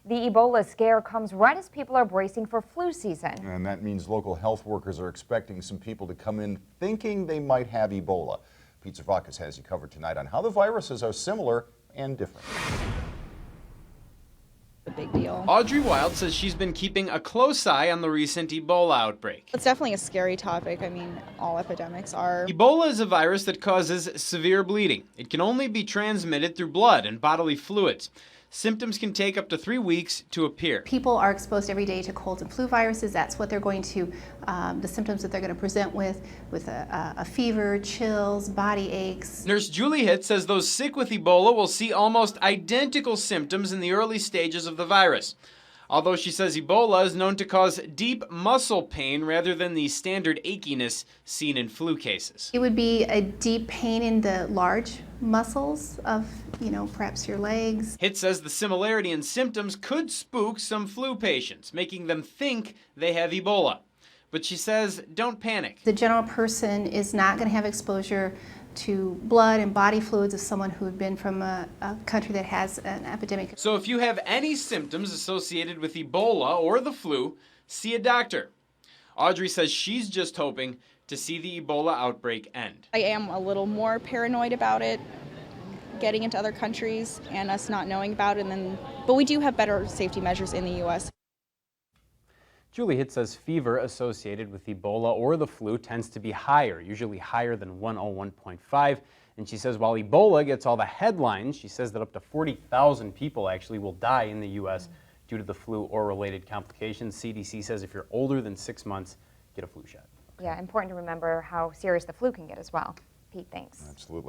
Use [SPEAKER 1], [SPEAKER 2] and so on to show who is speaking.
[SPEAKER 1] The Ebola scare comes right as people are bracing for flu season.
[SPEAKER 2] And that means local health workers are expecting some people to come in thinking they might have Ebola. Pete Zervakis has you covered tonight on how the viruses are similar and different.
[SPEAKER 3] A big deal.
[SPEAKER 4] Audrey Wilde says she's been keeping a close eye on the recent Ebola outbreak.
[SPEAKER 3] It's definitely a scary topic. I mean, all epidemics are.
[SPEAKER 4] Ebola is a virus that causes severe bleeding. It can only be transmitted through blood and bodily fluids. Symptoms can take up to 3 weeks to appear.
[SPEAKER 5] People are exposed every day to colds and flu viruses. That's what they're going to, the symptoms that they're going to present with a fever, chills, body aches.
[SPEAKER 4] Nurse Julie Hitt says those sick with Ebola will see almost identical symptoms in the early stages of the virus. Although she says Ebola is known to cause deep muscle pain rather than the standard achiness seen in flu cases.
[SPEAKER 5] It would be a deep pain in the large muscles of, perhaps your legs.
[SPEAKER 4] Hitt says the similarity in symptoms could spook some flu patients, making them think they have Ebola. But she says, don't panic.
[SPEAKER 5] The general person is not going to have exposure to blood and body fluids of someone who had been from a country that has an epidemic.
[SPEAKER 4] So if you have any symptoms associated with Ebola or the flu, see a doctor. Audrey says she's just hoping to see the Ebola outbreak end.
[SPEAKER 3] I am a little more paranoid about it getting into other countries and us not knowing about it. But we do have better safety measures in the U.S.
[SPEAKER 6] Julie Hitt says fever associated with Ebola or the flu tends to be higher, usually higher than 101.5. And she says while Ebola gets all the headlines, she says that up to 40,000 people actually will die in the U.S. due to the flu or related complications. CDC says if you're older than 6 months, get a flu shot.
[SPEAKER 1] Yeah, important to remember how serious the flu can get as well. Pete, thanks.
[SPEAKER 2] Absolutely.